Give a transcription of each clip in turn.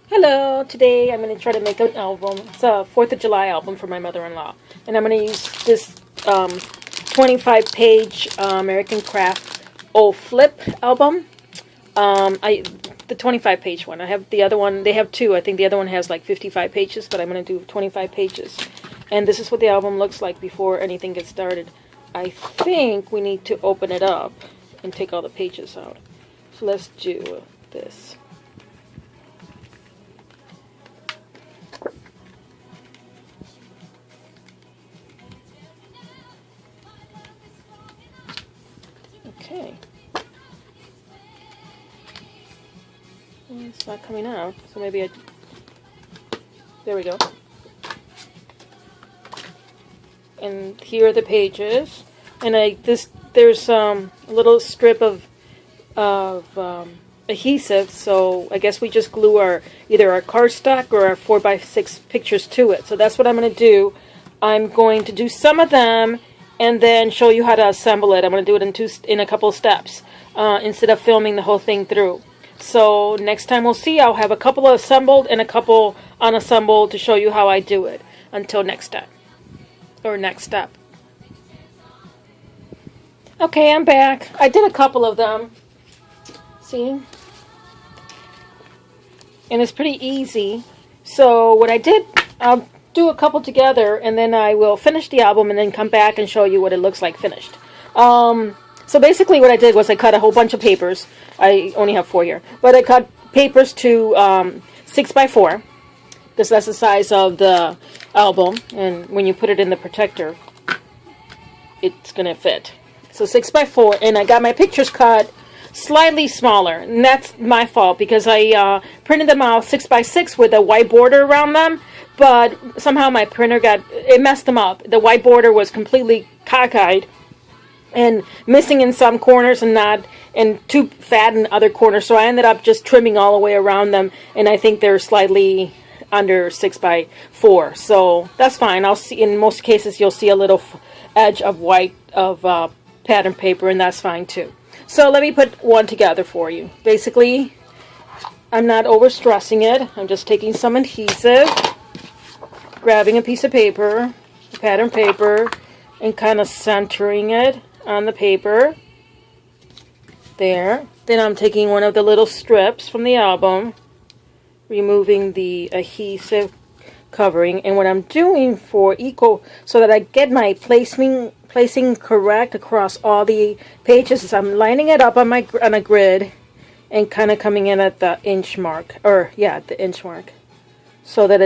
Hello, today I'm going to try to make an album. It's a 4th of July album for my mother-in-law. And I'm going to use this 25-page American Craft old flip album. The 25-page one. I have the other one. They have two. I think the other one has like 55 pages, but I'm going to do 25 pages. And this is what the album looks like before anything gets started. I think we need to open it up and take all the pages out. So let's do this. Okay. Well, it's not coming out, so maybe there we go. And here are the pages. And there's a little strip of adhesive, so I guess we just glue either our cardstock or our 4x6 pictures to it. So that's what I'm going to do. I'm going to do some of them and then show you how to assemble it. I'm going to do it in a couple of steps instead of filming the whole thing through. So next time we'll see. I'll have a couple assembled and a couple unassembled to show you how I do it. Until next time. Or next step. Okay, I'm back. I did a couple of them. See? And it's pretty easy. So what I did, I'll do a couple together and then I will finish the album and then come back and show you what it looks like finished. So basically what I did was I cut a whole bunch of papers. I only have 4 here. But I cut papers to 6x4 because that's the size of the album. And when you put it in the protector, it's going to fit. So 6x4. And I got my pictures cut slightly smaller. And that's my fault because I printed them out 6x6 with a white border around them. But somehow my printer it messed them up. The white border was completely cockeyed and missing in some corners and too fat in other corners. So I ended up just trimming all the way around them, and I think they're slightly under 6x4. So that's fine. I'll see. In most cases, you'll see a little edge of white pattern paper, and that's fine too. So let me put one together for you. Basically, I'm not over stressing it. I'm just taking some adhesive, grabbing a piece of paper, pattern paper, and kind of centering it on the paper. There. Then I'm taking one of the little strips from the album, removing the adhesive covering, and what I'm doing so that I get my placing correct across all the pages is I'm lining it up on a grid and kind of coming in at the inch mark, the inch mark, so that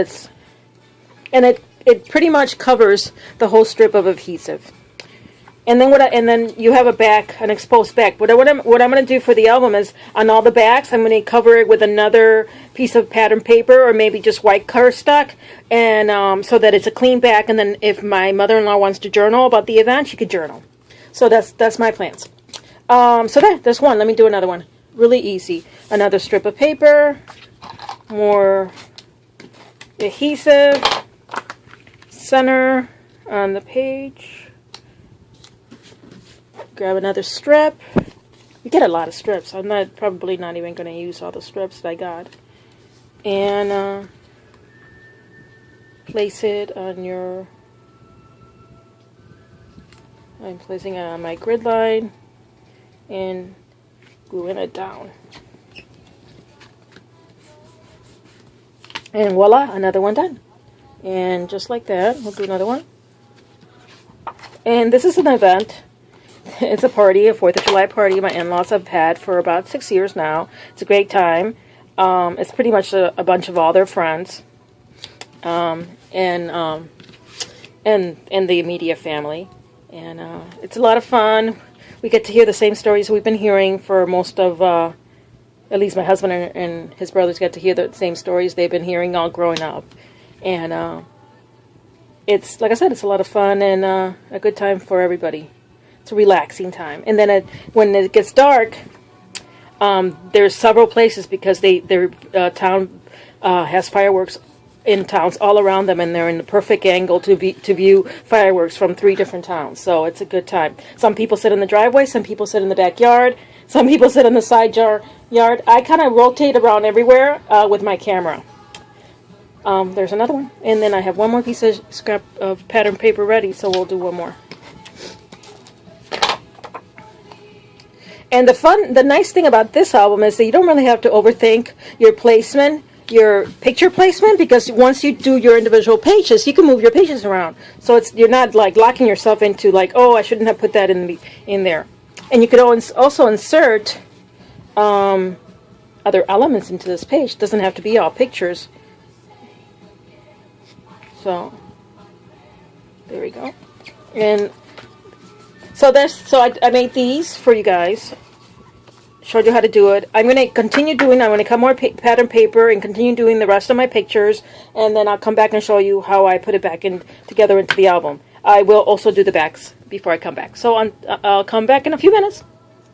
it pretty much covers the whole strip of adhesive. And then you have an exposed back. What I'm going to do for the album is on all the backs, I'm going to cover it with another piece of pattern paper or maybe just white cardstock, and so that it's a clean back. And then if my mother-in-law wants to journal about the event, she could journal. So that's my plans. So there's one. Let me do another one. Really easy. Another strip of paper, more adhesive, center on the page. Grab another strip. You get a lot of strips. I'm probably not even going to use all the strips that I got. And place it on your... I'm placing it on my grid line and gluing it down. And voila, another one done. And just like that, we'll do another one. And this is an event. It's a party, a 4th of July party my in-laws have had for about 6 years now. It's a great time. It's pretty much a bunch of all their friends and the immediate family. And it's a lot of fun. We get to hear the same stories we've been hearing for most of, at least my husband and his brothers get to hear the same stories they've been hearing all growing up. And it's, like I said, it's a lot of fun and a good time for everybody. It's a relaxing time. And then when it gets dark, there's several places because their town has fireworks in towns all around them, and they're in the perfect angle to view fireworks from 3 different towns. So it's a good time. Some people sit in the driveway, some people sit in the backyard, some people sit in the side yard. I kind of rotate around everywhere with my camera. There's another one. And then I have one more piece of scrap of pattern paper ready, so we'll do one more. And the nice thing about this album is that you don't really have to overthink your placement, your picture placement, because once you do your individual pages, you can move your pages around. So you're not like locking yourself into like, oh, I shouldn't have put that in there. And you could also insert other elements into this page. It doesn't have to be all pictures. So there we go. And so I made these for you guys. Showed you how to do it. I'm going to continue doing. I'm going to cut more pattern paper and continue doing the rest of my pictures, and then I'll come back and show you how I put it back together into the album. I will also do the backs before I come back. So I'll come back in a few minutes.